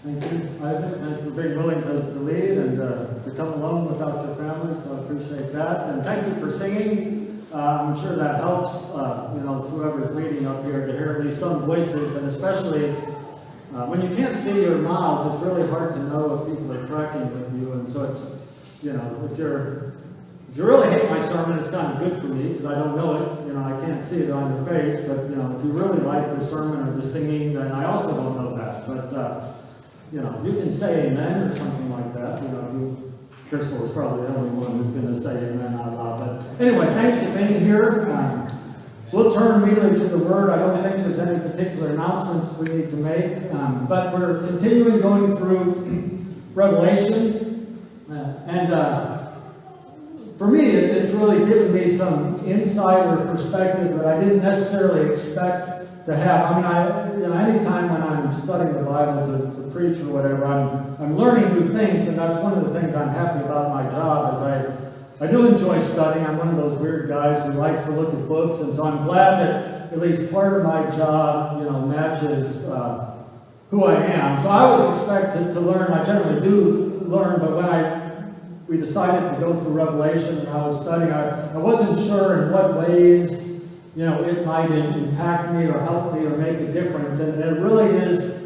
Thank you, Isaac. Thanks for being willing to lead and to come along without your family, so I appreciate that. And thank you for singing. I'm sure that helps, whoever's leading up here to hear at least some voices, and especially when you can't see your mouths, it's really hard to know if people are tracking with you. And so it's, if you really hate my sermon, it's kind of good for me because I don't know it. I can't see it on your face. But if you really like the sermon or the singing, then I also don't know that. But you can say amen or something like that. Crystal is probably the only one who's going to say amen out loud. But anyway, thanks for being here. We'll turn immediately to the Word. I don't think there's any particular announcements we need to make. But we're continuing going through Revelation. For me, it's really given me some insight or perspective that I didn't necessarily expect to have. Anytime when I'm studying the Bible to preach or whatever, I'm learning new things, and that's one of the things I'm happy about my job. Is I do enjoy studying. I'm one of those weird guys who likes to look at books, and so I'm glad that at least part of my job, matches who I am. So I was expected to learn. I generally do learn, but when we decided to go through Revelation and I was studying, I wasn't sure in what ways it might impact me or help me or make a difference. And it really is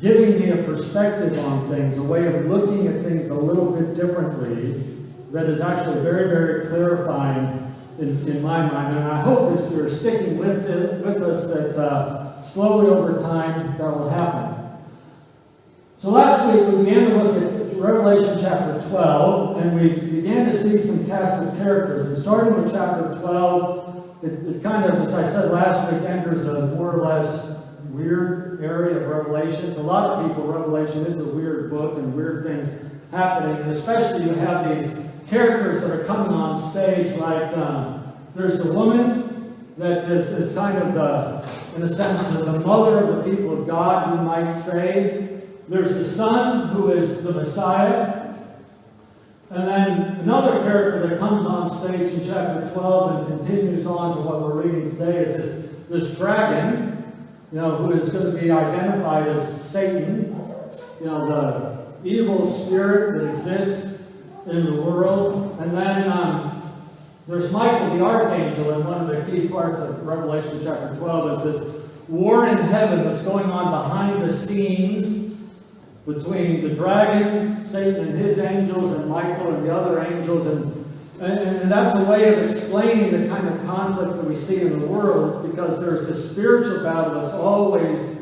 giving me a perspective on things, a way of looking at things a little bit differently that is actually very, very clarifying in my mind. And I hope if you're sticking with us that slowly over time that will happen. So last week we began to look at Revelation chapter 12, and we began to see some cast of characters. And starting with chapter 12, it kind of, as I said last week, enters a more or less weird area of Revelation. To a lot of people, Revelation is a weird book and weird things happening. And especially you have these characters that are coming on stage, like there's the woman that is kind of, in a sense, the mother of the people of God, you might say. There's the Son, who is the Messiah. And then another character that comes on stage in chapter 12 and continues on to what we're reading today is this dragon, who is going to be identified as Satan, the evil spirit that exists in the world. And then there's Michael the archangel, and one of the key parts of Revelation chapter 12 is this war in heaven that's going on behind the scenes between the dragon, Satan and his angels, and Michael and the other angels. And that's a way of explaining the kind of conflict that we see in the world, because there's this spiritual battle that's always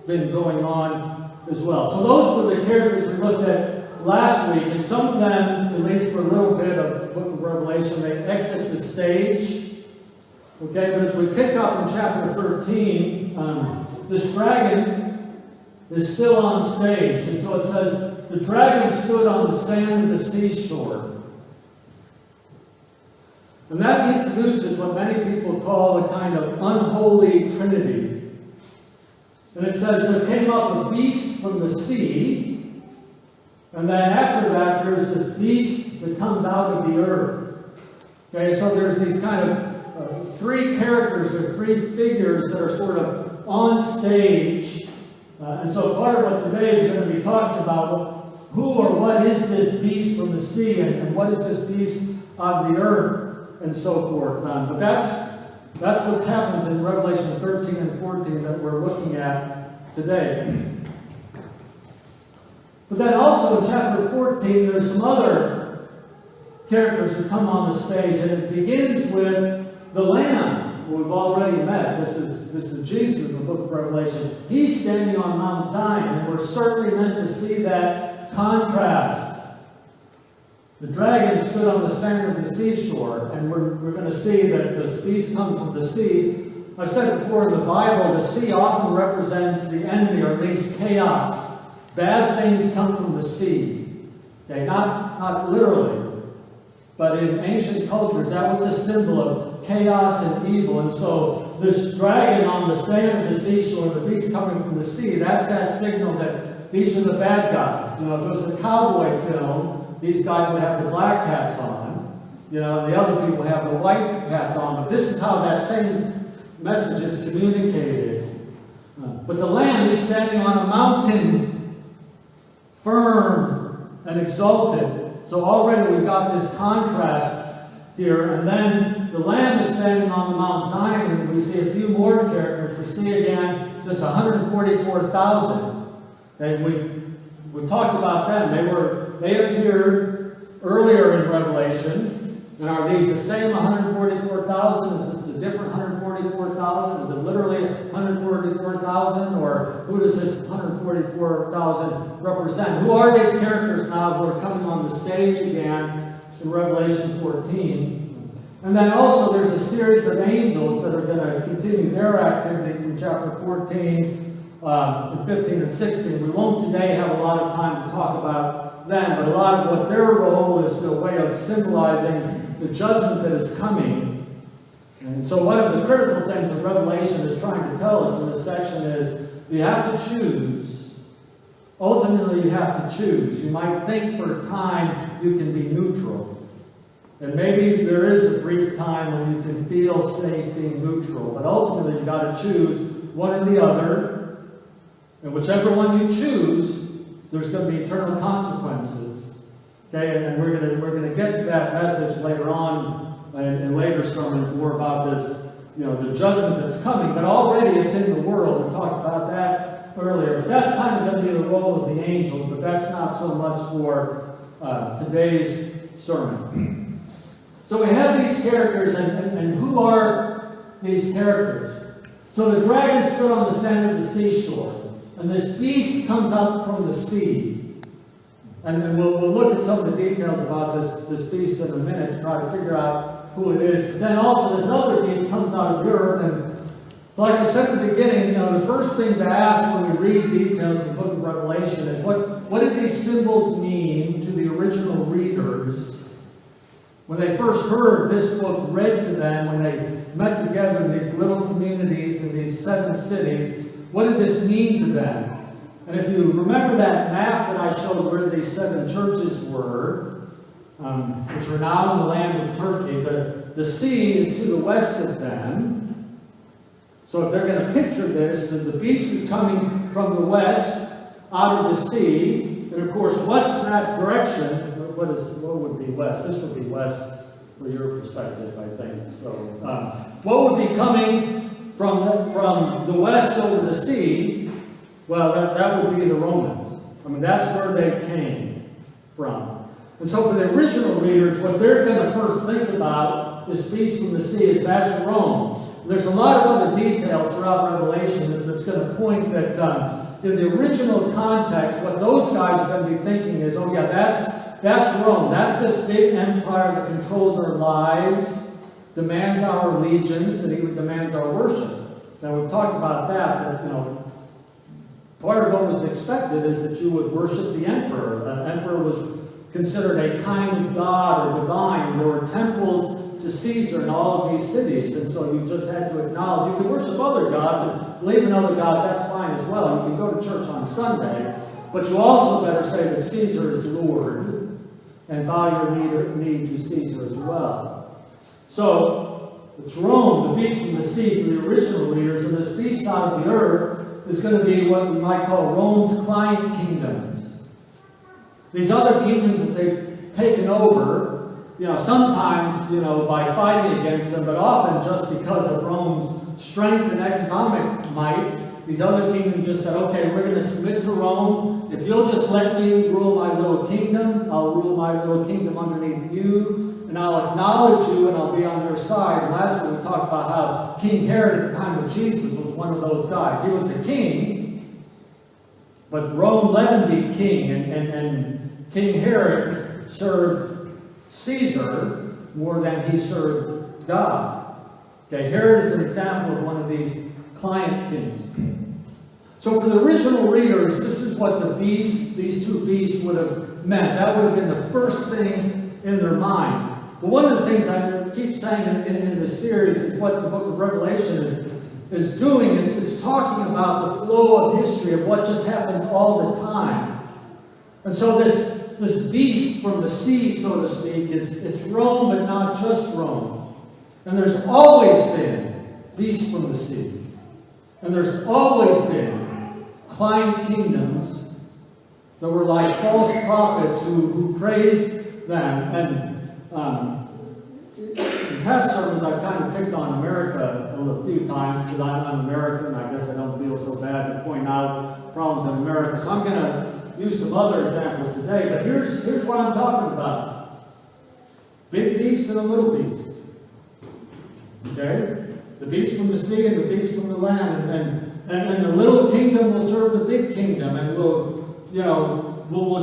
been going on as well. So those were the characters we looked at last week, and some of them, at least for a little bit of the book of Revelation, they exit the stage. Okay, but as we pick up in chapter 13, this dragon is still on stage. And so it says, the dragon stood on the sand of the seashore. And that introduces what many people call a kind of unholy trinity. And it says, there came up a beast from the sea. And then after that, there's this beast that comes out of the earth. Okay, so there's these kind of three characters or three figures that are sort of on stage. And so part of what today is going to be talking about, who or what is this beast from the sea, and what is this beast of the earth, and so forth. But that's what happens in Revelation 13 and 14 that we're looking at today. But then also in chapter 14, there's some other characters who come on the stage, and it begins with the Lamb, who we've already met. This is Jesus in the book of Revelation. He's standing on Mount Zion, and we're certainly meant to see that contrast. The dragon stood on the sand of the seashore, and we're going to see that this beast comes from the sea. I've said before, in the Bible, the sea often represents the enemy, or at least chaos. Bad things come from the sea. Okay, not literally, but in ancient cultures, that was a symbol of chaos and evil. And so this dragon on the sand of the seashore, the beast coming from the sea, that's that signal that these are the bad guys. If it was a cowboy film, these guys would have the black hats on, and the other people have the white hats on. But this is how that same message is communicated. But the Lamb is standing on a mountain. firm and exalted. So already we've got this contrast here. And then the Lamb is standing on the Mount Zion, and we see a few more characters. We see again just 144,000. And we talked about them. They appeared earlier in Revelation. And are these the same 144,000? Is this a different 144,000? Is it literally 144,000? Or who does this 144,000 represent? Who are these characters now who are coming on the stage again in Revelation 14? And then also there's a series of angels that are going to continue their activity from chapter 14, and 15 and 16. We won't today have a lot of time to talk about them, but a lot of what their role is a way of symbolizing the judgment that is coming. And so one of the critical things that Revelation is trying to tell us in this section is you have to choose. Ultimately, you have to choose. You might think for a time you can be neutral. And maybe there is a brief time when you can feel safe being neutral. But ultimately, you've got to choose one or the other. And whichever one you choose, there's going to be eternal consequences. Okay, and we're going to get to that message later on in later sermons, more about this, the judgment that's coming. But already it's in the world. We talked about that earlier. But that's kind of going to be the role of the angels. But that's not so much for today's sermon. So we have these characters, and who are these characters? So the dragon stood on the center of the seashore, and this beast comes up from the sea. And we'll look at some of the details about this beast in a minute to try to figure out who it is. But then also this other beast comes out of the earth. And like I said at the beginning, the first thing to ask when we read details in the book of Revelation is what did these symbols mean to the original readers when they first heard this book read to them, when they met together in these little communities in these 7 cities? What did this mean to them? And if you remember that map that I showed where these 7 churches were, which are now in the land of Turkey, the sea is to the west of them. So if they're going to picture this, the beast is coming from the west out of the sea. And of course, what's that direction? What would be west? This would be west from your perspective, I think. So what would be coming from the west over the sea? Well, that would be the Romans. I mean, that's where they came from. And so for the original readers, what they're going to first think about, this beast from the sea, is that's Rome. And there's a lot of other details throughout Revelation that's going to point that in the original context, what those guys are going to be thinking is, oh yeah, that's Rome. That's this big empire that controls our lives, demands our allegiance, and even demands our worship. Now, we've talked about that part of what was expected is that you would worship the emperor. The emperor was considered a kind of god or divine. And there were temples to Caesar in all of these cities. And so you just had to acknowledge. You could worship other gods and believe in other gods. That's fine as well. You can go to church on Sunday. But you also better say that Caesar is Lord and bow your knee to Caesar as well. So it's Rome, the beast from the sea, for the original readers. And this beast out of the earth is going to be what we might call Rome's client kingdoms. These other kingdoms that they've taken over, sometimes, by fighting against them, but often just because of Rome's strength and economic might, these other kingdoms just said, okay, we're going to submit to Rome. If you'll just let me rule my little kingdom, I'll rule my little kingdom underneath you. And I'll acknowledge you, and I'll be on your side. And last week we talked about how King Herod at the time of Jesus was one of those guys. He was a king, but Rome let him be king. And King Herod served Caesar more than he served God. Okay, Herod is an example of one of these client kings. So for the original readers, this is what these 2 beasts would have meant. That would have been the first thing in their mind. But one of the things I keep saying in this series is what the book of Revelation is doing. It's talking about the flow of history of what just happens all the time. And so this beast from the sea, so to speak, it's Rome, but not just Rome. And there's always been beasts from the sea. And there's always been client kingdoms that were like false prophets who praised them. And in past sermons, I've kind of picked on America a few times because I'm American. I guess I don't feel so bad to point out problems in America. So I'm going to use some other examples today. But here's what I'm talking about. Big beast and a little beast. Okay? The beast from the sea and the beast from the land. And the little kingdom will serve the big kingdom and will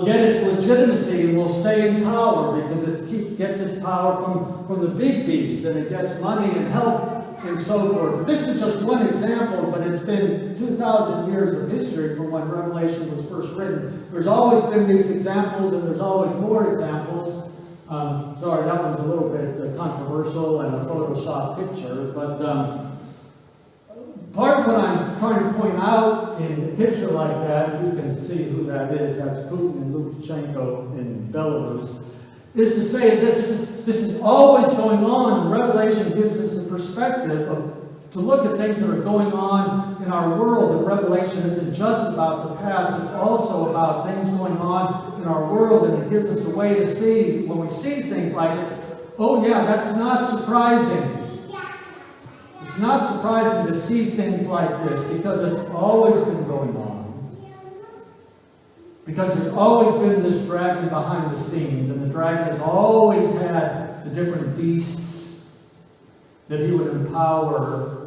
get its legitimacy and will stay in power because it gets its power from the big beast, and it gets money and help and so forth. But this is just one example, but it's been 2,000 years of history from when Revelation was first written. There's always been these examples, and there's always more examples. Sorry, that one's a little bit controversial and a Photoshop picture, but part of what I'm trying to point out in a picture like that, you can see who that is, that's Putin and Lukashenko in Belarus, is to say this is always going on. Revelation gives us a perspective to look at things that are going on in our world. And Revelation isn't just about the past, it's also about things going on in our world, and it gives us a way to see, when we see things like this, oh yeah, that's not surprising. It's not surprising to see things like this because it's always been going on. Because there's always been this dragon behind the scenes, and the dragon has always had the different beasts that he would empower,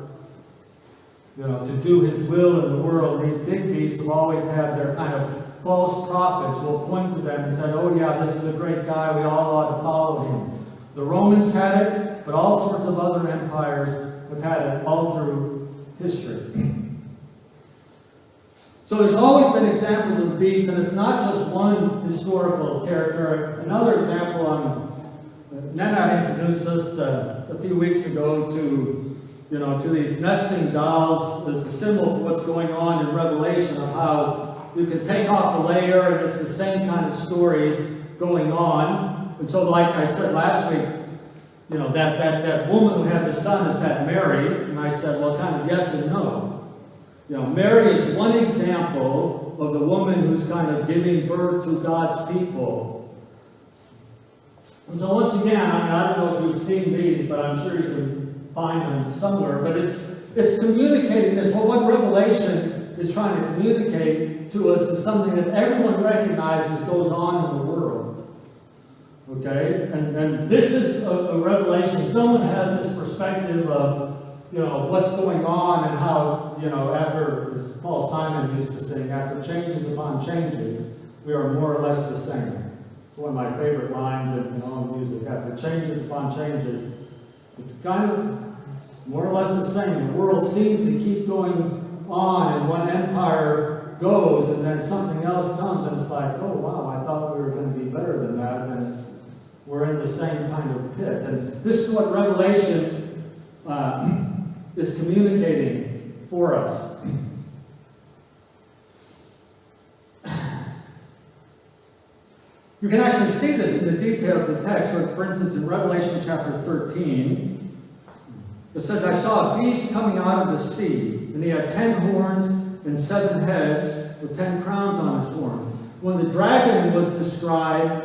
to do his will in the world. These big beasts have always had their kind of false prophets who will point to them and say, oh yeah, this is a great guy, we all ought to follow him. The Romans had it, but all sorts of other empires have had it all through history. So there's always been examples of beasts, and it's not just one historical character. Another example, Nana introduced us a few weeks ago to these nesting dolls as a symbol for what's going on in Revelation, of how you can take off a layer and it's the same kind of story going on. And so, like I said last week, that woman who had the son is that Mary, and I said, well, kind of yes and no. Mary is one example of the woman who's kind of giving birth to God's people. And so once again, I don't know if you've seen these, but I'm sure you can find them somewhere, but it's communicating this. Well, what Revelation is trying to communicate to us is something that everyone recognizes goes on in the world. Okay? And this is a revelation. Someone has this perspective of, what's going on and how, after, as Paul Simon used to sing, after changes upon changes, we are more or less the same. It's one of my favorite lines in all music. After changes upon changes, it's kind of more or less the same. The world seems to keep going on, and one empire goes, and then something else comes, and it's like, oh wow, I thought we were going to be better than that, and we're in the same kind of pit. And this is what Revelation is communicating for us. You can actually see this in the details of the text. So, for instance, in Revelation chapter 13, it says, I saw a beast coming out of the sea, and he had 10 horns and 7 heads with 10 crowns on his horns. When the dragon was described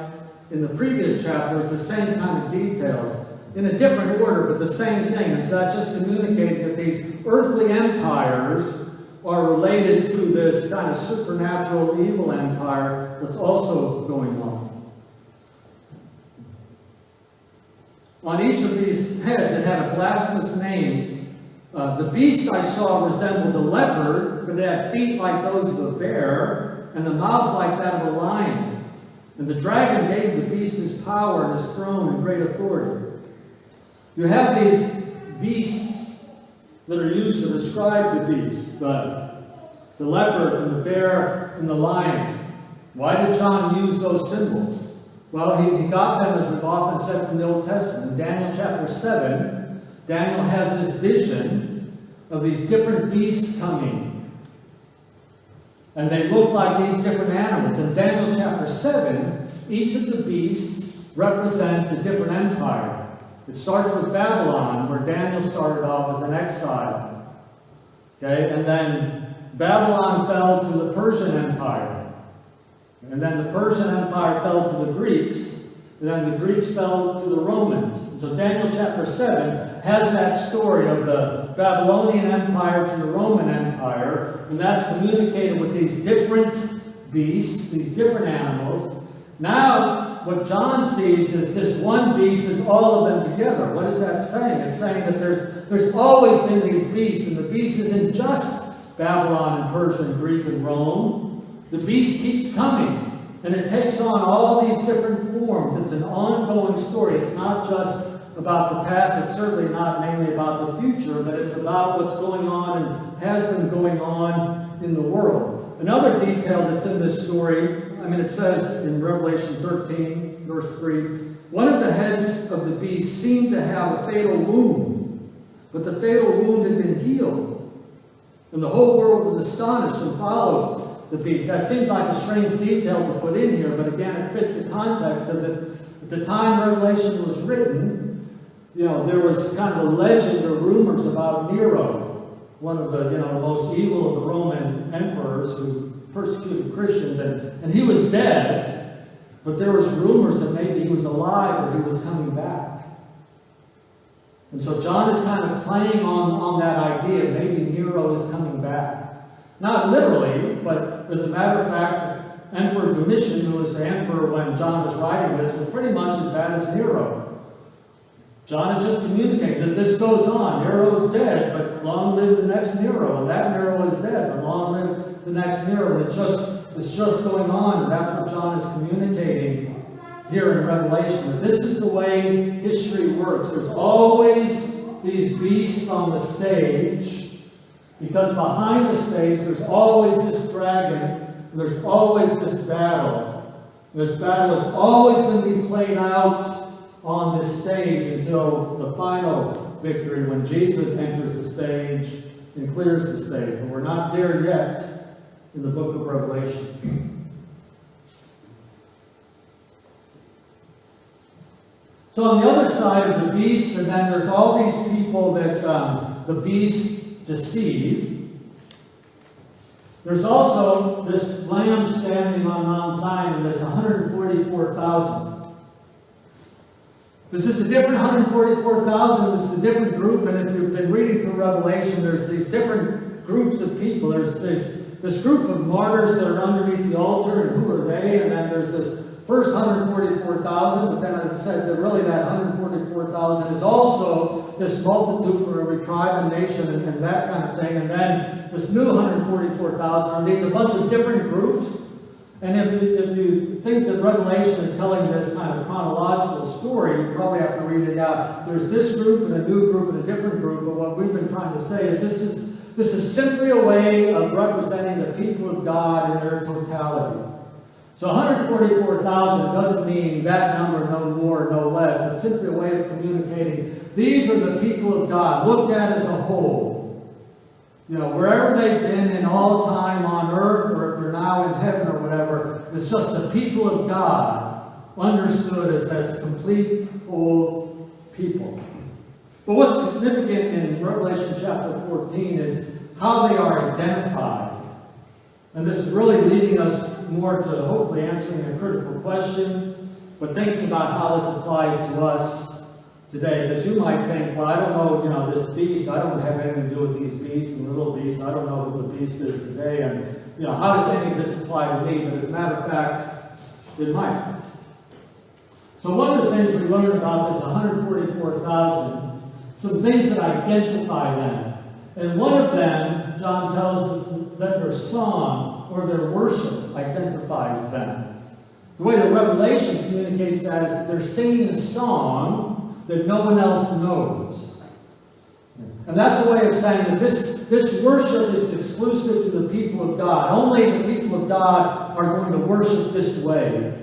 in the previous chapter, it's the same kind of details, in a different order, but the same thing. It's not just communicating that these earthly empires are related to this kind of supernatural evil empire that's also going on. On each of these heads, it had a blasphemous name. The beast I saw resembled a leopard, but it had feet like those of a bear, and the mouth like that of a lion. And the dragon gave the beast his power and his throne and great authority. You have these beasts that are used to describe the beast, the leopard and the bear and the lion. Why did John use those symbols? Well, he got them, as we've often said, from the Old Testament. In Daniel chapter 7, Daniel has this vision of these different beasts coming. And they look like these different animals. In Daniel chapter 7, each of the beasts represents a different empire. It starts with Babylon, where Daniel started off as an exile. Okay, and then Babylon fell to the Persian Empire. And then the Persian Empire fell to the Greeks, and then the Greeks fell to the Romans. And so Daniel chapter 7 has that story of the Babylonian Empire to the Roman Empire, and that's communicated with these different beasts, these different animals. Now, what John sees is this one beast is all of them together. What is that saying? It's saying that there's always been these beasts, and the beast isn't just Babylon and Persia and Greek and Rome. The beast keeps coming, and it takes on all these different forms. It's an ongoing story. It's not just about the past. It's certainly not mainly about the future, but it's about what's going on and has been going on in the world. Another detail that's in this story, it says in Revelation 13, verse 3, one of the heads of the beast seemed to have a fatal wound, but the fatal wound had been healed, and the whole world was astonished and followed the beast. That seems like a strange detail to put in here, but again, it fits the context, because at the time Revelation was written, there was kind of a legend or rumors about Nero, one of the most evil of the Roman emperors who persecuted Christians, and he was dead, but there was rumors that maybe he was alive or he was coming back. And so John is kind of playing on that idea, maybe Nero is coming back. Not literally, but as a matter of fact, Emperor Domitian, who was the emperor when John was writing this, was pretty much as bad as Nero. John is just communicating that this goes on. Nero is dead, but long live the next Nero. And that Nero is dead, but long live the next Nero. And it's just going on, and that's what John is communicating here in Revelation. That this is the way history works. There's always these beasts on the stage, because behind the stage there's always this dragon, and there's always this battle. This battle is always going to be played out on this stage until the final victory, when Jesus enters the stage and clears the stage. But we're not there yet in the book of Revelation. So on the other side of the beast, and then there's all these people that the beast deceive. There's also this lamb standing on Mount Zion, and there's 144,000. This is a different 144,000. This is a different group, and if you've been reading through Revelation, there's these different groups of people. There's this group of martyrs that are underneath the altar, and who are they? And then there's this first 144,000, but then, as I said, really that 144,000 is also this multitude for every tribe and nation and that kind of thing. And then this new 144,000 are these a bunch of different groups. And if you think that Revelation is telling this kind of chronological story, you probably have to read it out. There's this group and a new group and a different group. But what we've been trying to say is this is simply a way of representing the people of God in their totality. So 144,000 doesn't mean that number, no more, no less. It's simply a way of communicating. These are the people of God, looked at as a whole. Wherever they've been in all time on earth, or if they're now in heaven or whatever, it's just the people of God, understood as complete whole people. But what's significant in Revelation chapter 14 is how they are identified. And this is really leading us more to hopefully answering a critical question, but thinking about how this applies to us today. Because you might think, well, I don't know, this beast, I don't have anything to do with these beasts and little beasts. I don't know who the beast is today. And, how does any of this apply to me? But as a matter of fact, it might. So one of the things we learned about this 144,000, some things that identify them. And one of them, John tells us that their song or their worship identifies them. The way the Revelation communicates that is that they're singing a song that no one else knows. And that's a way of saying that this worship is exclusive to the people of God. Only the people of God are going to worship this way.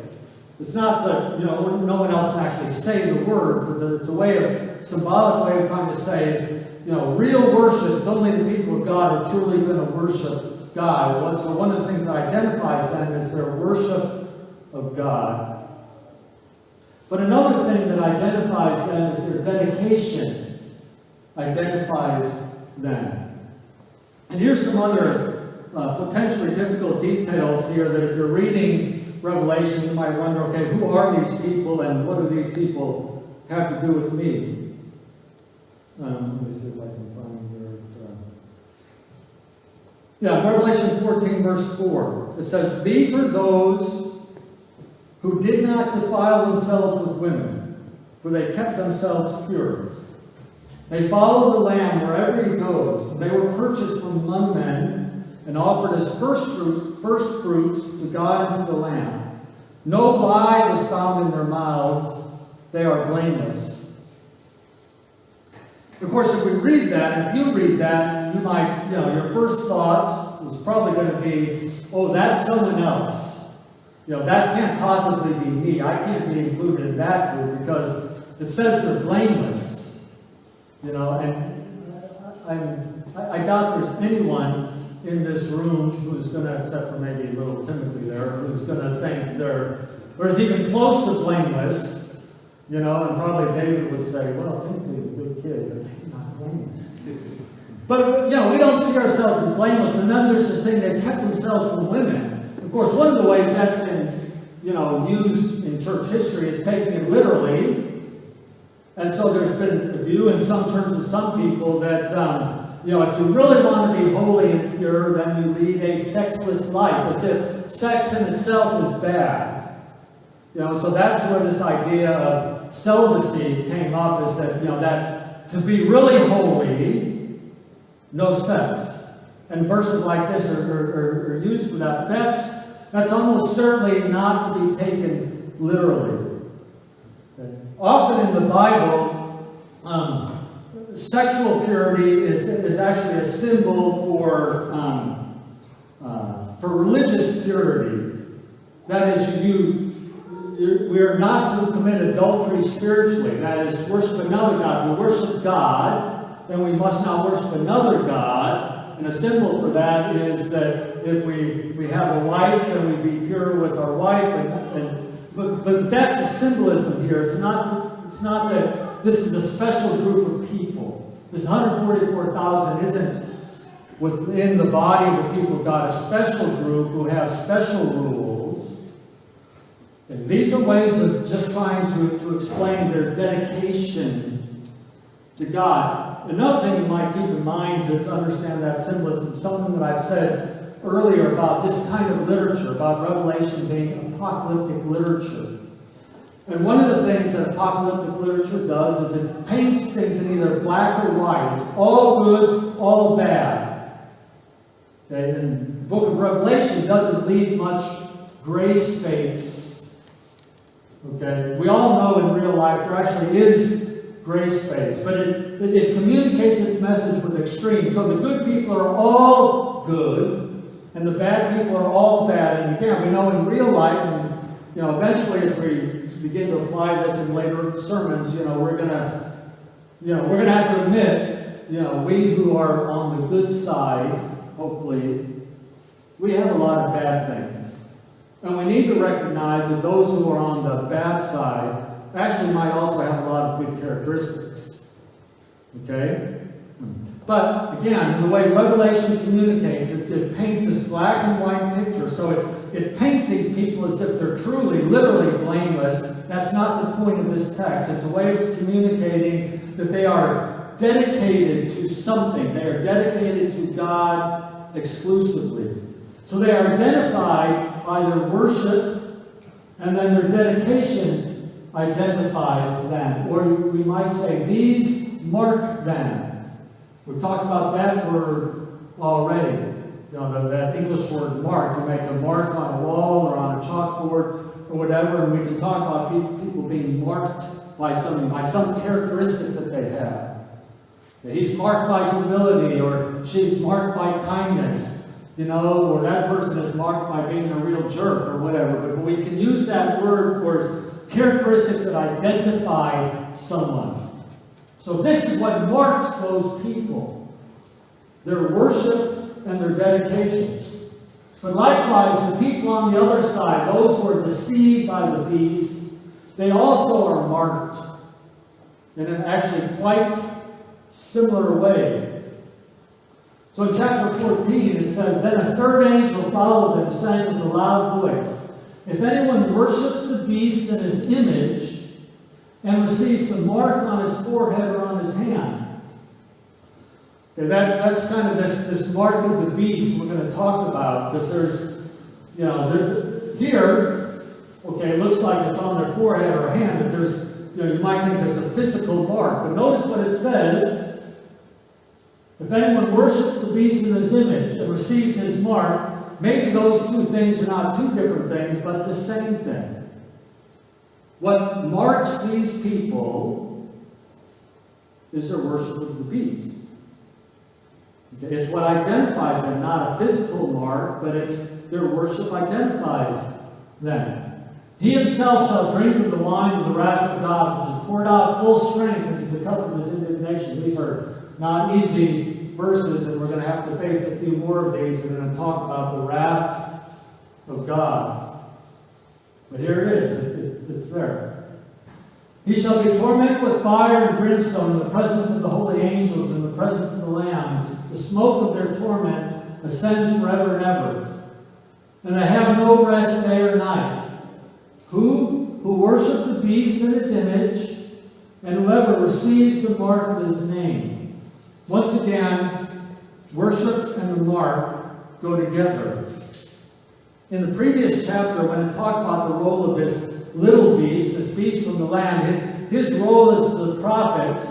It's not that, no one else can actually say the word, but it's a symbolic way of trying to say, real worship, it's only the people of God are truly going to worship God. So one of the things that identifies them is their worship of God. But another thing that identifies them is their dedication identifies them. And here's some other potentially difficult details here that if you're reading Revelation, you might wonder, okay, who are these people and what do these people have to do with me? Let me see if I can find here. Revelation 14, verse 4. It says, "These are those who did not defile themselves with women, for they kept themselves pure. They followed the Lamb wherever he goes. They were purchased from among men and offered as first fruits to God and to the Lamb. No lie was found in their mouths. They are blameless." Of course, if we read that, and if you read that, you might, your first thought was probably going to be, oh, that's someone else. That can't possibly be me. I can't be included in that group because it says they're blameless. And I doubt there's anyone in this room who's going to, except for maybe little Timothy there, who's going to think or is even close to blameless. And probably David would say, well, Timothy's a good kid, but he's not blameless. But, we don't see ourselves as blameless. And then there's the thing, they kept themselves from women. Of course, one of the ways that's been, used in church history is taking it literally. And so there's been a view in some terms of some people that, if you really want to be holy and pure, then you lead a sexless life, as if sex in itself is bad. So that's where this idea of celibacy came up, is that, that to be really holy, no sex. And verses like this are used for that. That's almost certainly not to be taken literally. Often in the Bible, sexual purity is actually a symbol for religious purity. That is, we are not to commit adultery spiritually. That is, worship another God. We worship God, then we must not worship another God. And a symbol for that is that if we have a wife, then we be pure with our wife. But that's the symbolism here. It's not that this is a special group of people. This 144,000 isn't within the body of the people of God, a special group who have special rules. And these are ways of just trying to explain their dedication to God. Another thing you might keep in mind to understand that symbolism, something that I've said earlier about this kind of literature, about Revelation being apocalyptic literature. And one of the things that apocalyptic literature does is it paints things in either black or white. It's all good, all bad. Okay? And the book of Revelation doesn't leave much gray space. Okay? We all know in real life there actually is gray space, but it communicates its message with extremes. So the good people are all good, and the bad people are all bad. And again, we know in real life, and eventually as we begin to apply this in later sermons, we're gonna have to admit, we who are on the good side, hopefully, we have a lot of bad things. And we need to recognize that those who are on the bad side actually might also have a lot of good characteristics. Okay? But again, the way Revelation communicates, it paints this black and white picture. So it paints these people as if they're truly, literally blameless. That's not the point of this text. It's a way of communicating that they are dedicated to something. They are dedicated to God exclusively. So they are identified by their worship, and then their dedication identifies them. Or we might say, these mark them. We've talked about that word already. That English word mark. You make a mark on a wall or on a chalkboard or whatever, and we can talk about people being marked by something, by some characteristic that they have. He's marked by humility, or she's marked by kindness. Or that person is marked by being a real jerk or whatever. But we can use that word for characteristics that identify someone. So this is what marks those people. Their worship and their dedication. But likewise, the people on the other side, those who are deceived by the beast, they also are marked in an actually quite similar way. So in chapter 14 it says, "Then a third angel followed them, saying with a loud voice, if anyone worships the beast and his image and receives a mark on his forehead or on his hand. Okay, that's kind of this mark of the beast we're going to talk about, because there's, here, okay, it looks like it's on their forehead or hand, but there's, you might think there's a physical mark. But notice what it says. If anyone worships the beast in his image and receives his mark, maybe those two things are not two different things, but the same thing. What marks these people is their worship of the beast. Okay? It's what identifies them, not a physical mark, but it's their worship identifies them. He himself shall drink of the wine of the wrath of God, which is poured out full strength into the cup of his indignation. These are not easy verses, and we're going to have to face a few more of these. We're going to talk about the wrath of God. But here it is. It's there. He shall be tormented with fire and brimstone in the presence of the holy angels and in the presence of the lambs. The smoke of their torment ascends forever and ever. And they have no rest day or night. Who worship the beast in his image, and whoever receives the mark of his name. Once again, worship and the mark go together. In the previous chapter, when it talked about the role of this little beast, this beast from the land, his role as the prophet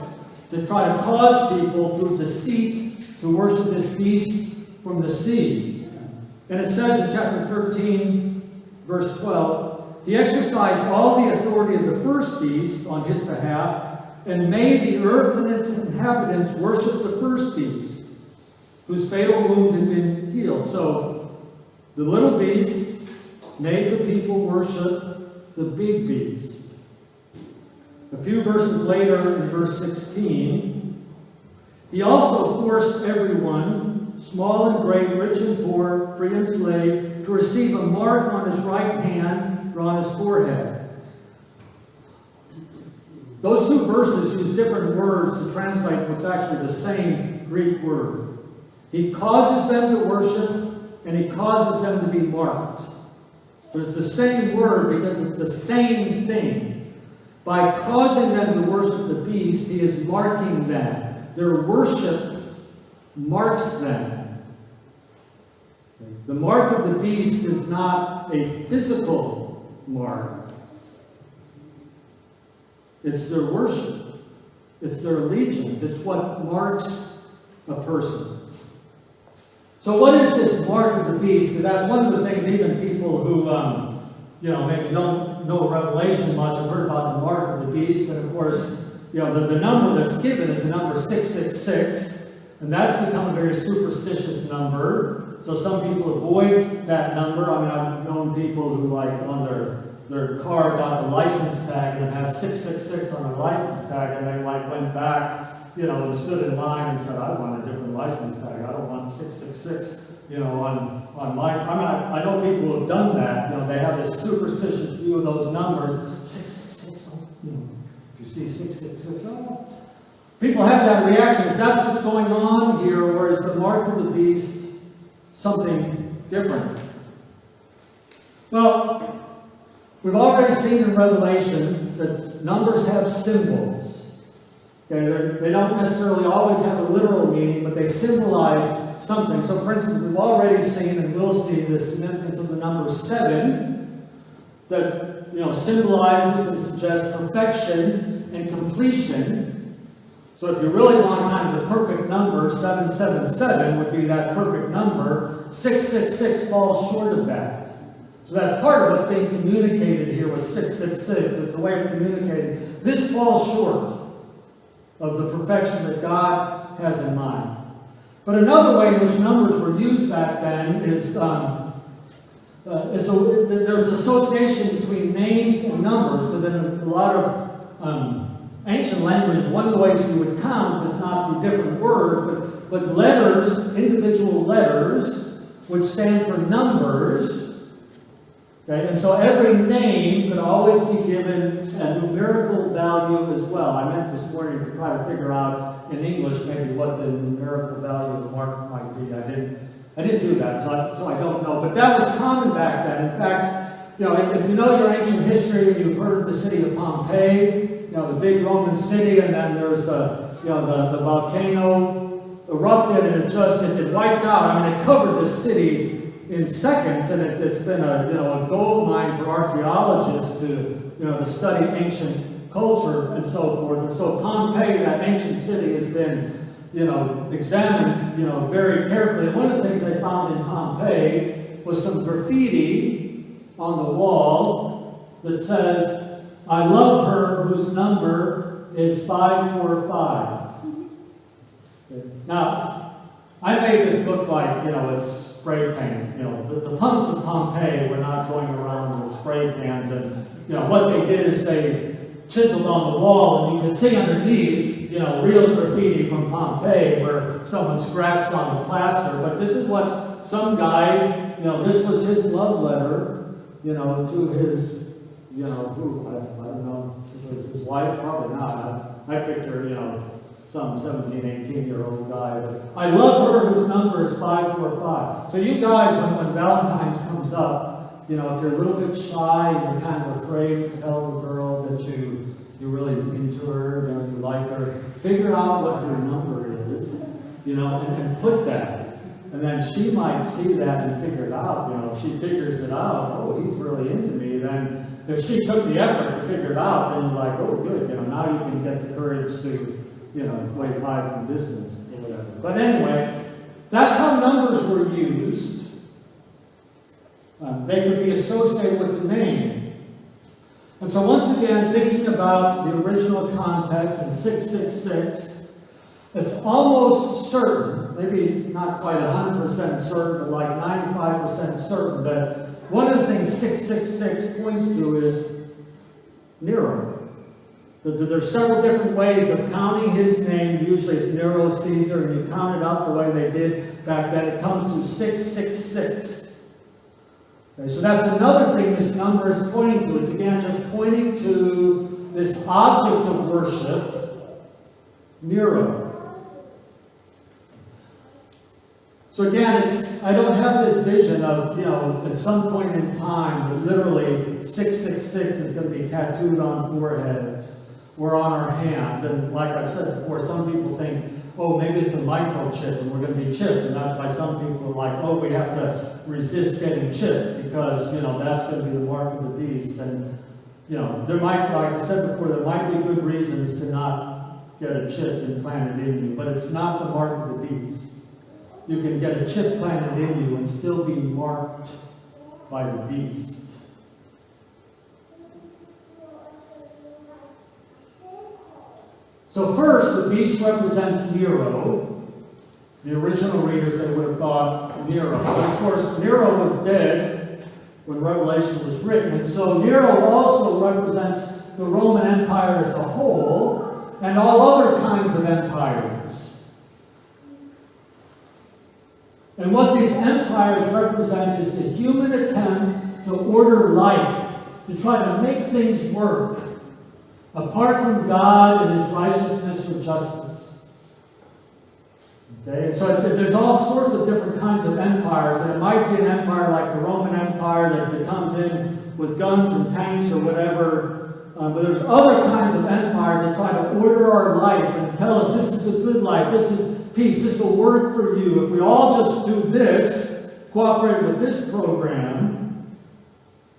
to try to cause people through deceit to worship this beast from the sea. And it says in chapter 13, verse 12, he exercised all the authority of the first beast on his behalf, and made the earth and its inhabitants worship the first beast, whose fatal wound had been healed. So, the little beast made the people worship the big beast. A few verses later, in verse 16, he also forced everyone, small and great, rich and poor, free and slave, to receive a mark on his right hand or on his forehead. Those two verses use different words to translate what's actually the same Greek word. He causes them to worship, and he causes them to be marked. But it's the same word because it's the same thing. By causing them to worship the beast, he is marking them. Their worship marks them. The mark of the beast is not a physical mark. It's their worship. It's their allegiance. It's what marks a person. So what is this mark of the beast? Because that's one of the things even people who, maybe don't know Revelation much have heard about the mark of the beast. And of course, the number that's given is the number 666. And that's become a very superstitious number. So some people avoid that number. I mean, I've known people who, on their car got the license tag and had 666 on their license tag, and they went back, and stood in line and said, I want a different license tag. I don't want 666, on my. I know people who have done that. They have this superstitious view of those numbers. 666. If you see 666, people have that reaction. That's what's going on here, whereas the mark of the beast, something different. Well, we've already seen in Revelation that numbers have symbols. Okay, they don't necessarily always have a literal meaning, but they symbolize something. So, for instance, we've already seen and will see the significance of the number 7 that symbolizes and suggests perfection and completion. So if you really want kind of the perfect number, 777 would be that perfect number. 666 falls short of that. So that's part of what's being communicated here with 666. It's a way of communicating. This falls short of the perfection that God has in mind. But another way in which numbers were used back then is there's association between names and numbers, because in a lot of ancient languages, one of the ways you would count is not through different words, but letters, individual letters, would stand for numbers. Okay? And so every name could always be given a numerical value as well. I meant this morning to try to figure out in English maybe what the numerical value of the mark might be. I didn't do that, so I don't know. But that was common back then. In fact, if you know your ancient history and you've heard of the city of Pompeii, the big Roman city, and then there's the volcano erupted and it wiped out. I mean, it covered the city in seconds, and it's been a gold mine for archaeologists to study ancient culture and so forth. And so Pompeii, that ancient city, has been examined very carefully. And one of the things they found in Pompeii was some graffiti on the wall that says, "I love her whose number is 545." Now, I made this look like, it's spray paint. The punks of Pompeii were not going around with spray cans. And, what they did is they chiseled on the wall, and you could see underneath, real graffiti from Pompeii where someone scratched on the plaster. But this is what some guy, this was his love letter, to his, who, I don't know, if it was his wife, probably not. I picture, some 17, 18-year-old guy. "I love her whose number is 545. So you guys, when Valentine's comes up, if you're a little bit shy and you're kind of afraid to tell the girl that you really into her, you like her, figure out what her number is, and put that. And then she might see that and figure it out. If she figures it out, oh, he's really into me, then if she took the effort to figure it out, then you're like, oh, good, now you can get the courage to wave high from distance or whatever. But anyway, that's how numbers were used. They could be associated with the name. And so once again, thinking about the original context in 666, it's almost certain, maybe not quite 100% certain, but like 95% certain, that one of the things 666 points to is Nero. There's several different ways of counting his name. Usually it's Nero Caesar, and you count it out the way they did back then. It comes to 666. Okay, so that's another thing this number is pointing to. It's again just pointing to this object of worship, Nero. So again, I don't have this vision of, at some point in time, that literally 666 is going to be tattooed on foreheads or on our hands. And like I've said before, some people think, oh, maybe it's a microchip and we're going to be chipped. And that's why some people are like, oh, we have to resist getting chipped because, that's going to be the mark of the beast. And, there might, like I said before, there might be good reasons to not get a chip implanted in you, but it's not the mark of the beast. You can get a chip planted in you and still be marked by the beast. So first, the beast represents Nero. The original readers, they would have thought Nero. But of course, Nero was dead when Revelation was written. And so Nero also represents the Roman Empire as a whole and all other kinds of empires. And what these empires represent is the human attempt to order life, to try to make things work, apart from God and His righteousness or justice. Okay? And so there's all sorts of different kinds of empires. And it might be an empire like the Roman Empire that comes in with guns and tanks or whatever. But there's other kinds of empires that try to order our life and tell us this is a good life, this is peace, this will work for you. If we all just do this, cooperate with this program,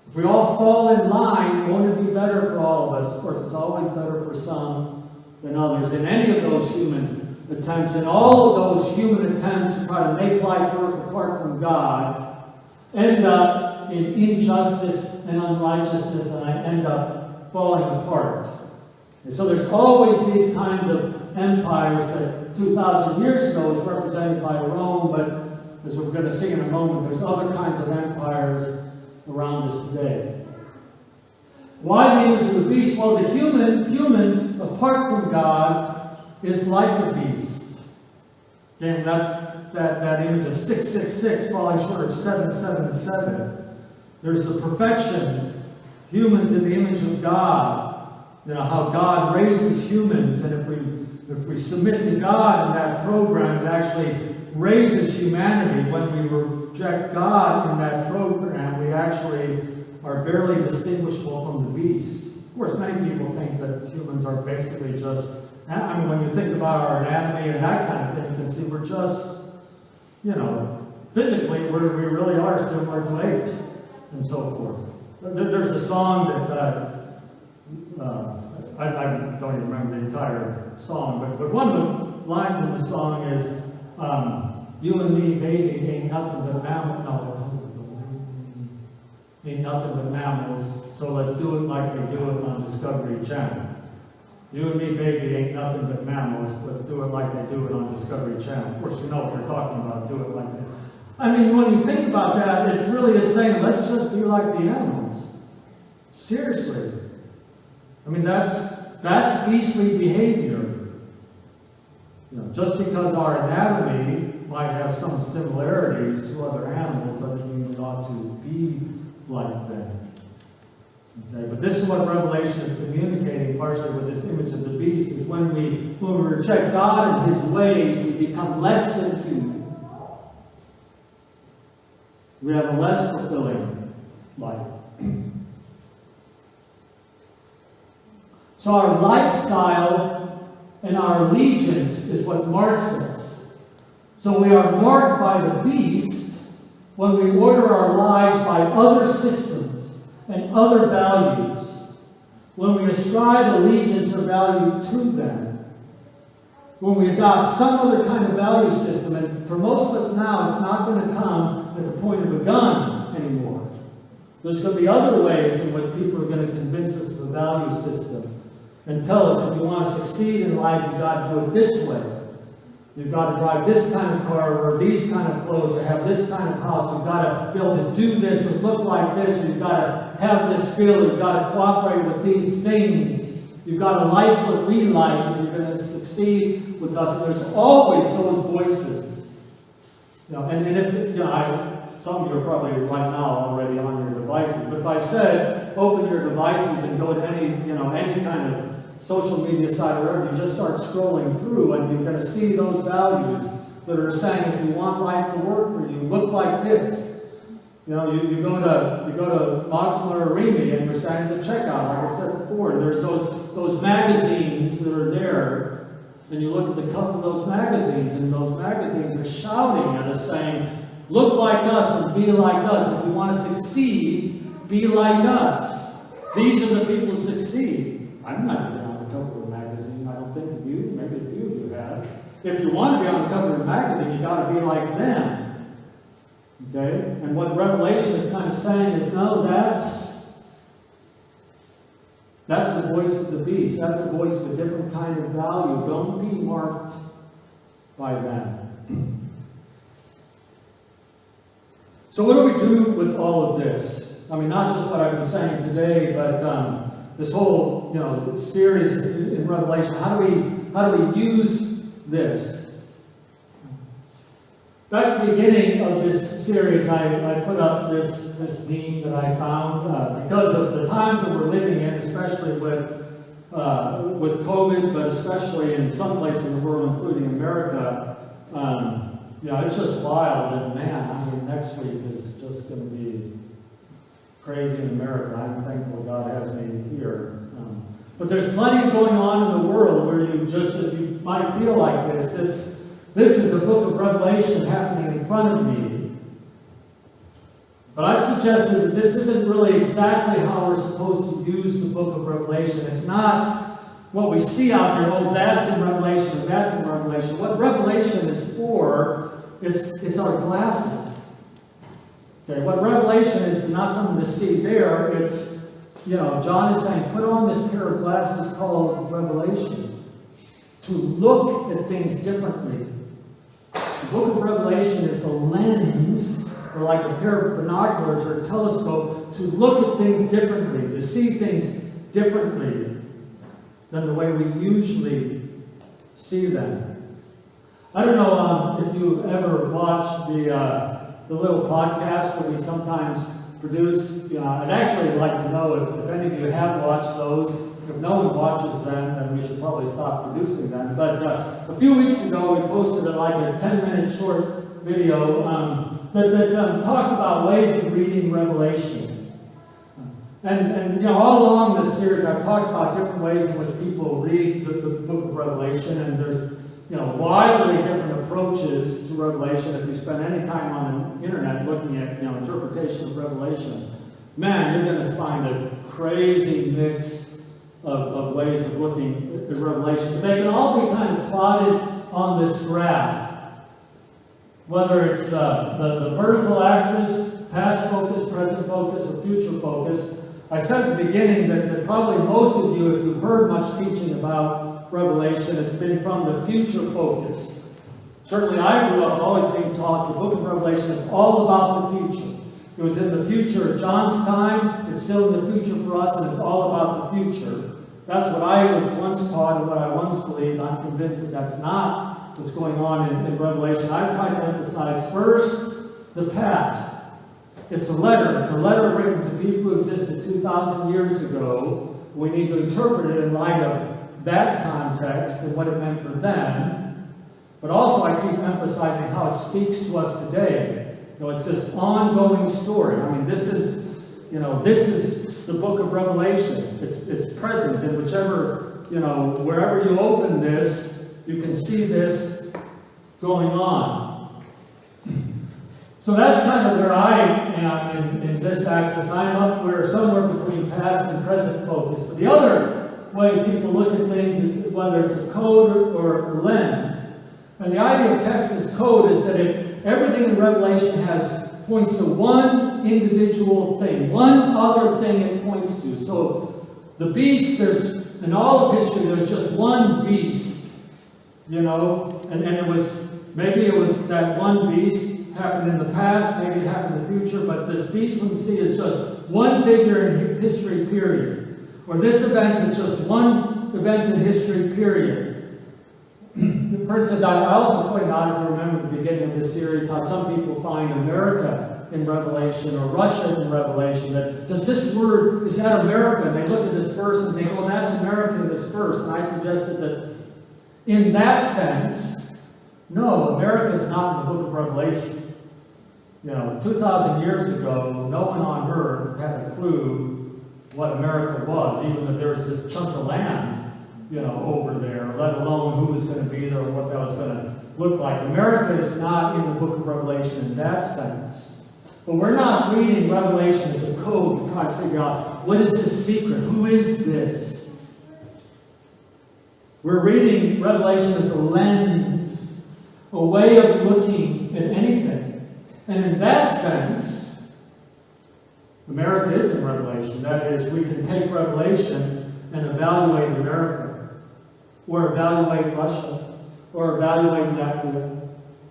if we all fall in line, won't it be better for all of us? Of course, it's always better for some than others. In any of those human attempts, in all of those human attempts to try to make life work apart from God, end up in injustice and unrighteousness, and I end up falling apart. And so there's always these kinds of empires that 2,000 years ago was represented by Rome, but as we're going to see in a moment, there's other kinds of empires around us today. Why the image of the beast? Well, the humans, apart from God, is like a beast. Again, that image of 666 falling short of 777. There's the perfection, humans in the image of God. How God raises humans, and if we submit to God in that program, it actually raises humanity. When we reject God in that program, we actually are barely distinguishable from the beasts. Of course, many people think that humans are basically just, I mean, when you think about our anatomy and that kind of thing, you can see we're just, you know, physically, we really are similar to apes and so forth. There's a song that, I don't even remember the entire song, but one of the lines in the song is, you and me, baby, ain't nothing but mammals. No, ain't nothing but mammals, so let's do it like they do it on Discovery Channel. You and me, baby, ain't nothing but mammals, let's do it like they do it on Discovery Channel. Of course, you know what they're talking about, do it like that. I mean, when you think about that, it really is saying, let's just be like the animals. Seriously. I mean, that's beastly behavior. You know, just because our anatomy might have some similarities to other animals doesn't mean we ought to be like them. Okay? But this is what Revelation is communicating partially with this image of the beast, is when we reject God and His ways, we become less than human. We have a less fulfilling life. So our lifestyle and our allegiance is what marks us. So we are marked by the beast when we order our lives by other systems and other values, when we ascribe allegiance or value to them, when we adopt some other kind of value system. And for most of us now, it's not going to come at the point of a gun anymore. There's going to be other ways in which people are going to convince us of a value system and tell us if you want to succeed in life, you've got to do it this way. You've got to drive this kind of car, or wear these kind of clothes, or have this kind of house. You've got to be able to do this, or look like this. You've got to have this skill. You've got to cooperate with these things. You've got to like what we like, and you're going to succeed with us. And there's always those voices. You know, and if, you know, some of you are probably right now already on your devices. But if I said, open your devices and go to any kind of social media site or wherever, you just start scrolling through, and you're going to see those values that are saying, if you want life to work for you, look like this. You know, you go to Moxman or Remy, and you're starting to check out, like I said before, and there's those magazines that are there, and you look at the cover of those magazines, and those magazines are shouting at us, saying, look like us and be like us. If you want to succeed, be like us. These are the people who succeed. I'm not even on the cover of a magazine. I don't think of you. Maybe a few of you have. If you want to be on the cover of a magazine, you've got to be like them. Okay? And what Revelation is kind of saying is, no, that's the voice of the beast. That's the voice of a different kind of value. Don't be marked by them. So what do we do with all of this? I mean, not just what I've been saying today, but this whole, series in Revelation. How do we use this? Back at the beginning of this series, I put up this meme that I found because of the times that we're living in, especially with COVID, but especially in some places in the world, including America. It's just wild, and man, I mean, next week is just going to be crazy in America. I'm thankful God has me here. But there's plenty going on in the world where you might feel like this. This is the book of Revelation happening in front of me. But I've suggested that this isn't really exactly how we're supposed to use the book of Revelation. It's not what we see out there, oh, that's in Revelation, and that's in Revelation. What Revelation is for, it's our glasses. Okay, what Revelation is not something to see there. It's, John is saying, put on this pair of glasses called Revelation to look at things differently. The book of Revelation is a lens, or like a pair of binoculars or a telescope, to look at things differently, to see things differently than the way we usually see them. I don't know if you've ever watched the little podcast that we sometimes produce. I'd actually like to know if any of you have watched those. If no one watches them, then we should probably stop producing them. But a few weeks ago, we posted a 10-minute short video that talked about ways of reading Revelation. And all along this series, I've talked about different ways in which people read the book of Revelation, and there's widely different approaches to Revelation. If you spend any time on the internet looking at interpretation of Revelation, man, you're going to find a crazy mix of ways of looking at Revelation. They can all be kind of plotted on this graph, whether it's the vertical axis, past focus, present focus, or future focus. I said at the beginning that probably most of you, if you've heard much teaching about Revelation, it's been from the future focus. Certainly I grew up always being taught the book of Revelation is all about the future. It was in the future of John's time, it's still in the future for us, and it's all about the future. That's what I was once taught and what I once believed. I'm convinced that that's not what's going on in Revelation. I've tried to emphasize first the past. It's a letter. It's a letter written to people who existed 2,000 years ago. We need to interpret it in light of that context and what it meant for them. But also I keep emphasizing how it speaks to us today. It's this ongoing story. I mean, this is the book of Revelation. It's present in whichever, wherever you open this, you can see this going on. So that's kind of where I am in this axis. I'm up where somewhere between past and present focus. But the other way people look at things is whether it's a code or lens. And the idea of text as code is that everything in Revelation points to one individual thing, one other thing it points to. So the beast, in all of history, there's just one beast, and maybe it was that one beast happened in the past, maybe it happened in the future, but this beast we see is just one figure in history, period. Or this event is just one event in history, period. For instance, I also pointed out, if you remember the beginning of this series, how some people find America in Revelation or Russia in Revelation. Is that America? And they look at this verse and think, well, that's America in this verse. And I suggested that in that sense, no, America is not in the book of Revelation. 2,000 years ago, no one on earth had a clue what America was, even if there was this chunk of land, over there, let alone who was going to be there or what that was going to look like. America is not in the book of Revelation in that sense. But we're not reading Revelation as a code to try to figure out, what is this secret? Who is this? We're reading Revelation as a lens, a way of looking at anything. And in that sense, America is in Revelation. That is, we can take Revelation and evaluate America, or evaluate Russia, or evaluate Latvia,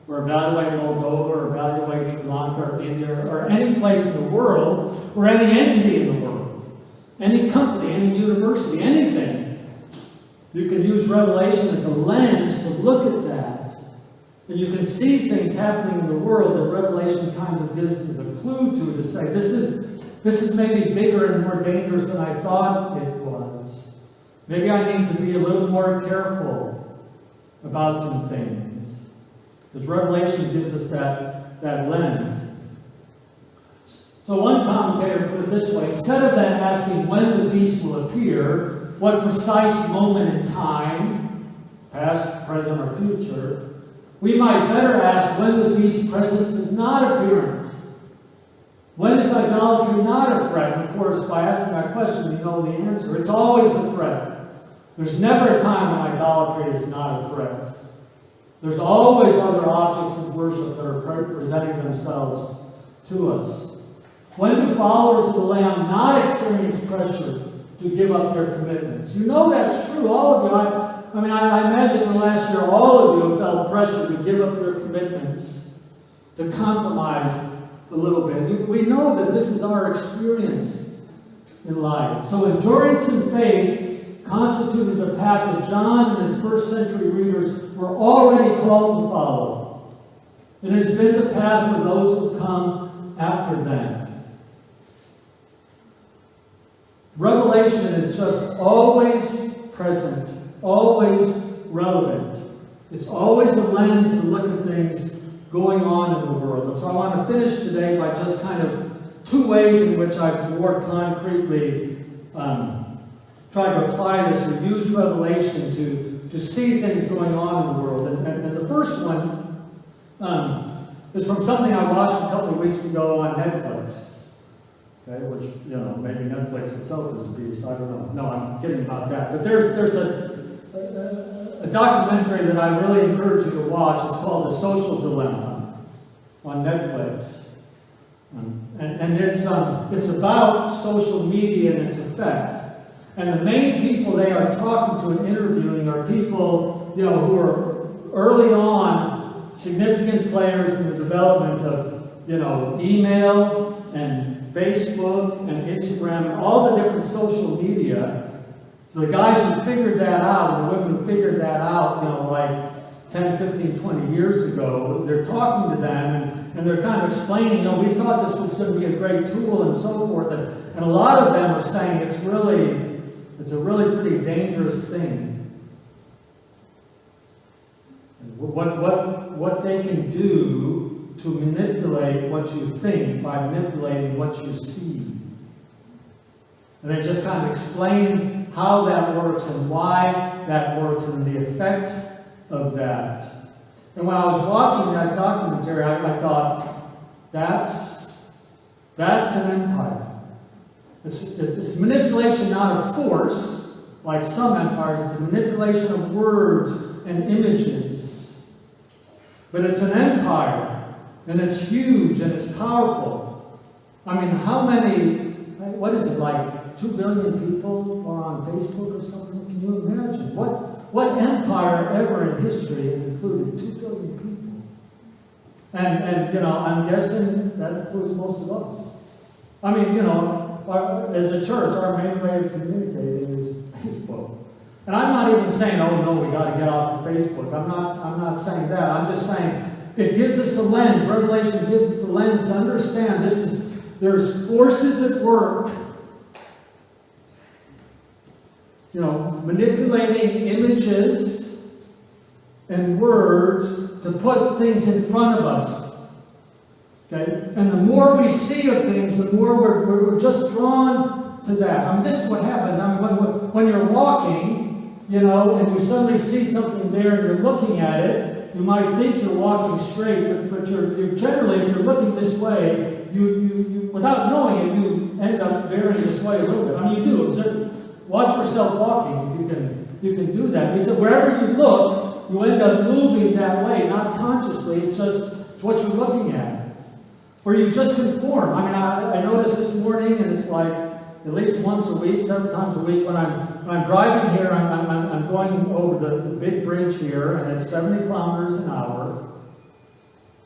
or evaluate Moldova, or evaluate Sri Lanka, or India, or any place in the world, or any entity in the world, any company, any university, anything. You can use Revelation as a lens to look at that. And you can see things happening in the world that Revelation kind of gives us a clue to say, this is maybe bigger and more dangerous than I thought it was. Maybe I need to be a little more careful about some things. Because Revelation gives us that lens. So one commentator put it this way: instead of then asking when the beast will appear, what precise moment in time, past, present, or future, we might better ask when the beast's presence is not apparent. When is idolatry not a threat? And of course, by asking that question, you know the answer. It's always a threat. There's never a time when idolatry is not a threat. There's always other objects of worship that are presenting themselves to us. When do followers of the Lamb not experience pressure to give up their commitments? You know that's true, all of you. I imagine in the last year, all of you have felt pressure to give up your commitments, to compromise a little bit. We know that this is our experience in life. So endurance and faith constituted the path that John and his first century readers were already called to follow. It has been the path for those who come after them. Revelation is just always present, always relevant. It's always a lens to look at things going on in the world. And so I want to finish today by just kind of two ways in which I've more concretely tried to apply this or use revelation to see things going on in the world. And the first one is from something I watched a couple of weeks ago on Netflix. Okay, which, you know, maybe Netflix itself is a beast, I don't know. No, I'm kidding about that. But there's a documentary that I really encourage you to watch. It's called The Social Dilemma on Netflix. And it's about social media and its effect. And the main people they are talking to and interviewing are people, you know, who are early on significant players in the development of, you know, email and Facebook and Instagram and all the different social media. The guys who figured that out, and the women who figured that out, you know, like 10, 15, 20 years ago, they're talking to them and they're kind of explaining, you know, we thought this was going to be a great tool and so forth. And a lot of them are saying it's a really pretty dangerous thing. What they can do to manipulate what you think by manipulating what you see. And they just kind of explain how that works and why that works and the effect of that. And when I was watching that documentary, I thought, that's an empire. It's manipulation not of force, like some empires. It's a manipulation of words and images. But it's an empire. And it's huge and it's powerful. I mean, how many, what is it, like 2 billion people are on Facebook or something? Can you imagine? What empire ever in history included 2 billion people? And you know, I'm guessing that includes most of us. I mean, you know, as a church, our main way of communicating is Facebook. And I'm not even saying, oh no, we got to get off of Facebook. I'm not saying that. I'm just saying, it gives us a lens. Revelation gives us a lens to understand there's forces at work, you know, manipulating images and words to put things in front of us. Okay? And the more we see of things, the more we're just drawn to that. I mean, this is what happens. I mean, when you're walking, you know, and you suddenly see something there and you're looking at it, you might think you're walking straight, but you're generally, if you're looking this way, you without knowing it, you end up veering this way a little bit. I mean, you do. Watch yourself walking. You can do that. Because wherever you look, you end up moving that way, not consciously. It's what you're looking at. Or you just conform. I mean, I noticed this morning, and it's like at least once a week, 7 times a week, when I'm driving here, I'm going over the big bridge here, and it's 70 kilometers an hour.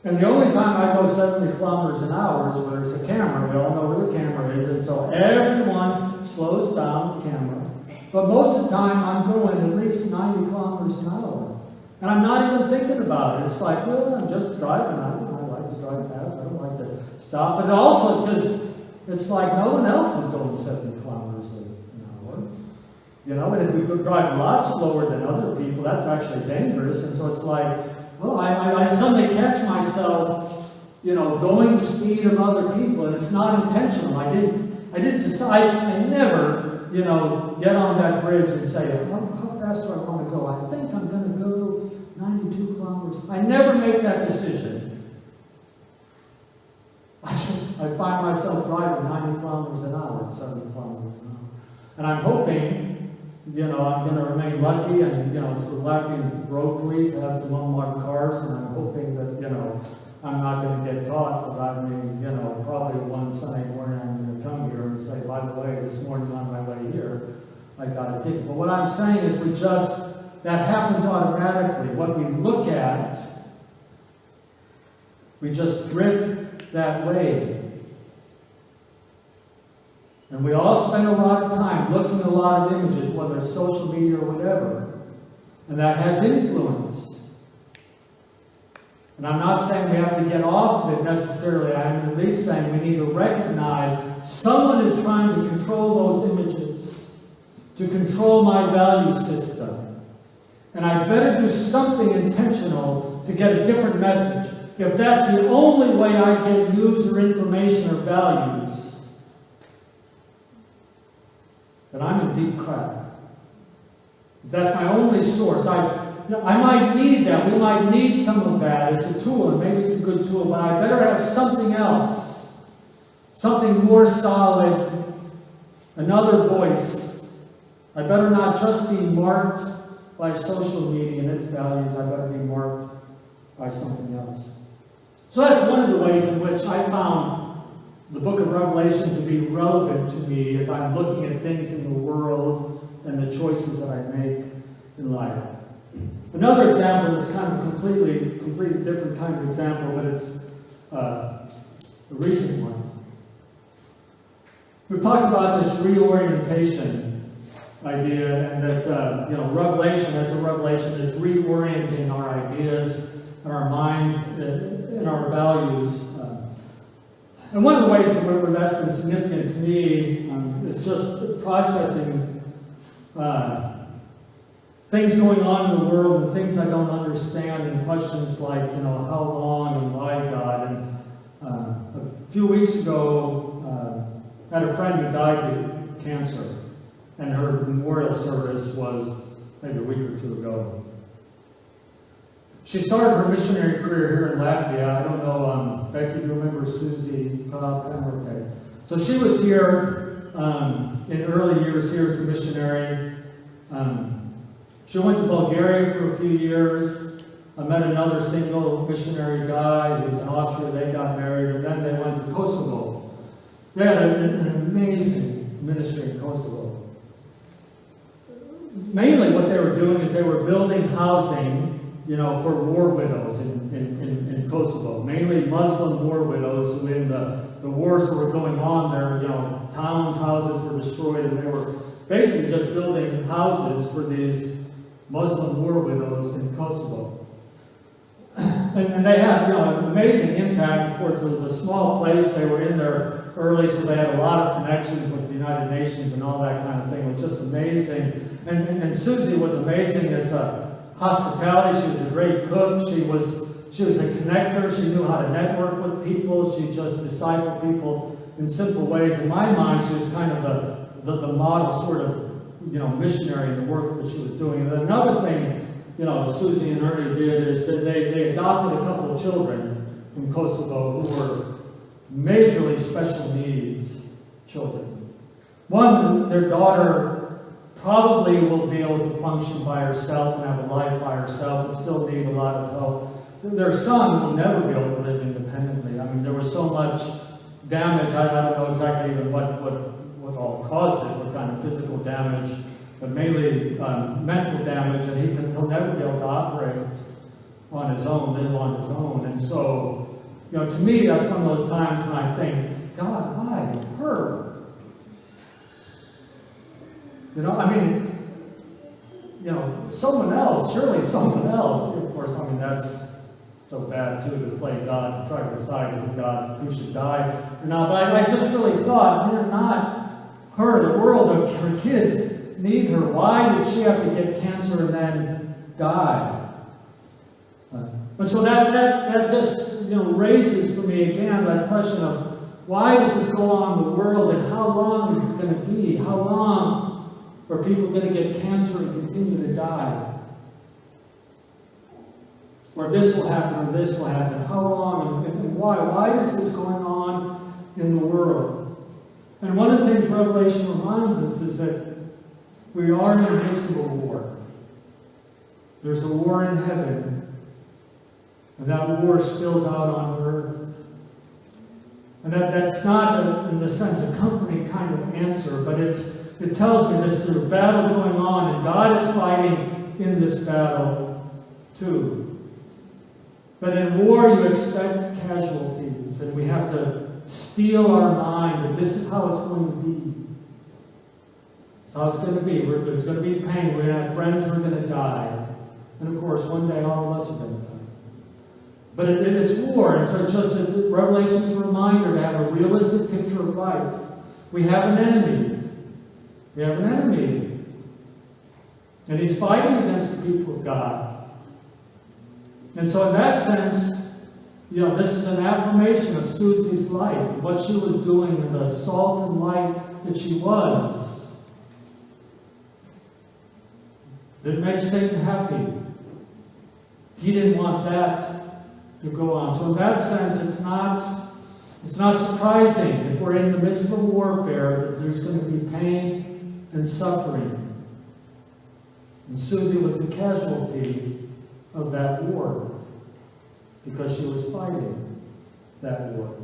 And the only time I go 70 kilometers an hour is when there's a camera. We all know where the camera is, and so everyone slows down the camera. But most of the time, I'm going at least 90 kilometers an hour. And I'm not even thinking about it. It's like, well, I'm just driving. I like to drive fast. I don't like to stop. But it also is because it's like no one else is going 70 kilometers an hour. You know, and if we could drive a lot slower than other people, that's actually dangerous. And so it's like, well, I suddenly catch myself, you know, going the speed of other people, and it's not intentional. I didn't decide. I never, you know, get on that bridge and say, how fast do I want to go? I think I'm going to go 92 kilometers. I never make that decision. I find myself driving 90 kilometers an hour, 70 kilometers an hour. And I'm hoping, you know, I'm going to remain lucky, and, you know, it's the Latvian road police have some unmarked cars, and I'm hoping that, you know, I'm not going to get caught, but I mean, you know, probably one Sunday morning I'm going to come here and say, by the way, this morning on my way here, I got a ticket. But what I'm saying is that happens automatically. What we look at, we just drift that way. And we all spend a lot of time looking at a lot of images, whether it's social media or whatever. And that has influence. And I'm not saying we have to get off of it necessarily. I'm at least saying we need to recognize someone is trying to control those images, to control my value system. And I better do something intentional to get a different message. if that's the only way I get news or information or values, then I'm in deep crap. If that's my only source, I might need that. We might need some of that as a tool, and maybe it's a good tool, but I better have something else, something more solid, another voice. I better not just be marked by social media and its values. I better be marked by something else. So that's one of the ways in which I found the book of Revelation to be relevant to me as I'm looking at things in the world and the choices that I make in life. Another example is kind of a completely different kind of example, but it's a recent one. We've talked about this reorientation idea, and that Revelation as a revelation is reorienting our ideas and our minds and our values. And one of the ways where that's been significant to me is just processing things going on in the world and things I don't understand, and questions like, how long and why God. And a few weeks ago, I had a friend who died of cancer, and her memorial service was maybe a week or two ago. She started her missionary career here in Latvia. I don't know, Becky, do you remember Susie Cobb? Okay. So she was here in early years here as a missionary. She went to Bulgaria for a few years. I met another single missionary guy who was in Austria. They got married, and then they went to Kosovo. They had an amazing ministry in Kosovo. Mainly what they were doing is they were building housing, for war widows in Kosovo. Mainly Muslim war widows who, in the wars that were going on there, towns, houses were destroyed, and they were basically just building houses for these Muslim war widows in Kosovo. And they had, an amazing impact. Of course, it was a small place. They were in there early, so they had a lot of connections with the United Nations and all that kind of thing. It was just amazing. And Susie was amazing as a hospitality. She was a great cook. She was a connector. She knew how to network with people. She just discipled people in simple ways. In my mind, she was kind of the model sort of, missionary in the work that she was doing. And another thing, Susie and Ernie did is that they adopted a couple of children in Kosovo who were majorly special needs children. One, their daughter probably will be able to function by herself and have a life by herself, but still need a lot of help. Their son will never be able to live independently. I mean, there was so much damage. I don't know exactly even what all caused it, what kind of physical damage, but mainly mental damage, and he'll never be able to operate on his own, live on his own. And so, to me, that's one of those times when I think, God, why her? Someone else, surely someone else. Of course, that's so bad too, to play God, to try to decide who should die or not. But I just really thought, man, not her. The world, her kids need her. Why did she have to get cancer and then die? But so that just raises for me again that question of why does this go on in the world, and how long is it going to be? How long are people going to get cancer and continue to die? Or this will happen, or this will happen. How long and why? Why is this going on in the world? And one of the things Revelation reminds us is that we are in the midst of a war. There's a war in heaven, and that war spills out on earth. And that's not, in the sense, a comforting kind of answer, but it tells me there's a battle going on, and God is fighting in this battle too. But in war, you expect casualties, and we have to steel our mind that this is how it's going to be. It's how it's going to be. There's going to be pain. We're going to have friends who are going to die. And of course, one day all of us are going to die. But it's war, and so it's just Revelation is a reminder to have a realistic picture of life. We have an enemy. We have an enemy. And he's fighting against the people of God. And so in that sense, this is an affirmation of Susie's life, what she was doing, and the salt and light that she was. That made Satan happy. He didn't want that to go on. So in that sense, it's not surprising if we're in the midst of a warfare that there's going to be pain and suffering. And Susie was the casualty of that war because she was fighting that war.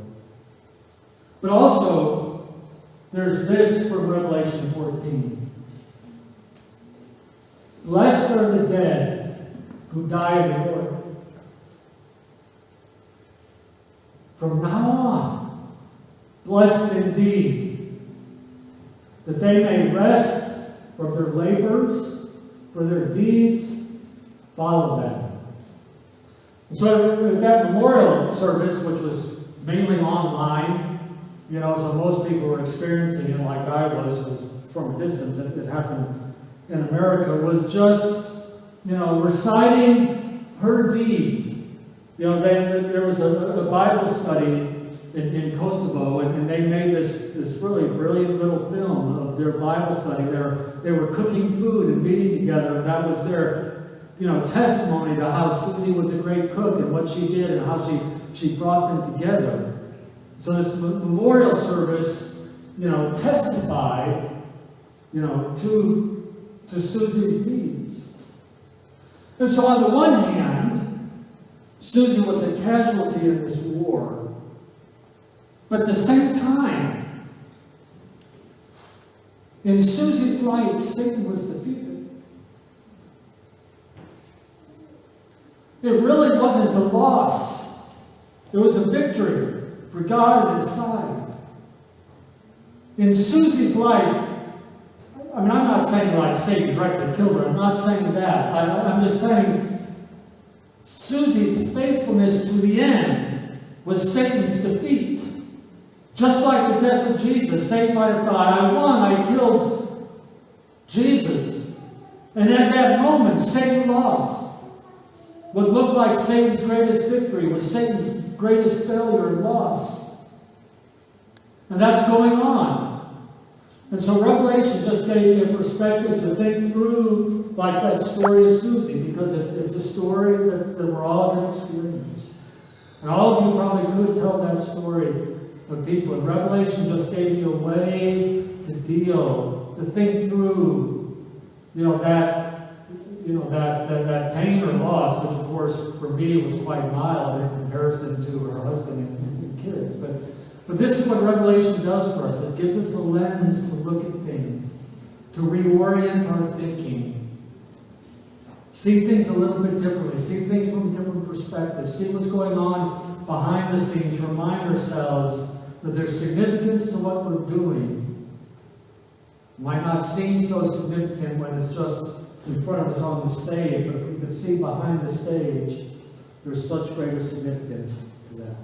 But also, there's this from Revelation 14. Blessed are the dead who die in the Lord. From now on, blessed indeed, that they may rest from their labors, for their deeds follow them. And so that memorial service, which was mainly online, so most people were experiencing it like I was from a distance. It happened in America, was just, reciting her deeds. There was a Bible study in Kosovo, and they made this really brilliant little film of their Bible study. They were cooking food and meeting together, and that was their testimony to how Susie was a great cook and what she did and how she brought them together. So this memorial service, testified, to Susie's deeds. And so on the one hand, Susie was a casualty in this war. But at the same time, in Susie's life, Satan was defeated. It really wasn't a loss. It was a victory for God on his side. In Susie's life, I'm not saying like Satan directly killed her. I'm not saying that. I'm just saying Susie's faithfulness to the end was Satan's defeat. Just like the death of Jesus, Satan might have thought, I won, I killed Jesus. And at that moment, Satan lost. What looked like Satan's greatest victory was Satan's greatest failure and loss. And that's going on. And so Revelation just gave me a perspective to think through like that story of Susie, because it's a story that we're all going to experience. And all of you probably could tell that story of people. And Revelation just gave me a way to think through, that pain or loss, which of course for me was quite mild in comparison to her husband and kids. But this is what Revelation does for us. It gives us a lens to look at things, to reorient our thinking, see things a little bit differently, see things from a different perspective, see what's going on behind the scenes, remind ourselves that there's significance to what we're doing. It might not seem so significant when it's just in front of us on the stage, but if we can see behind the stage, there's such greater significance to that.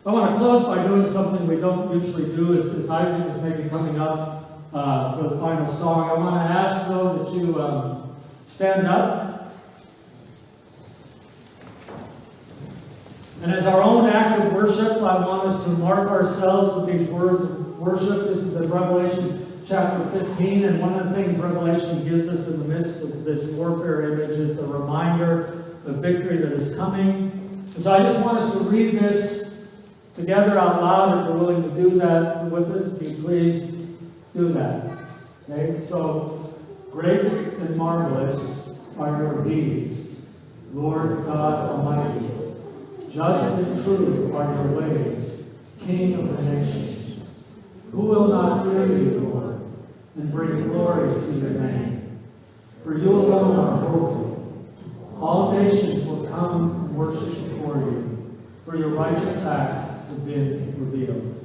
I want to close by doing something we don't usually do. As Isaac is maybe coming up for the final song, I want to ask, though, that you stand up. And as our own act of worship, I want us to mark ourselves with these words of worship. This is in Revelation chapter 15, and one of the things Revelation gives us in the midst of this warfare image is the reminder of victory that is coming. And so I just want us to read this together out loud. If you're willing to do that with us, if you please do that. Okay? So, great and marvelous are your deeds, Lord God Almighty. Just and true are your ways, King of the nations. Who will not fear you, Lord, and bring glory to your name? For you alone are holy. All nations will come and worship before you, for your righteous acts have been revealed.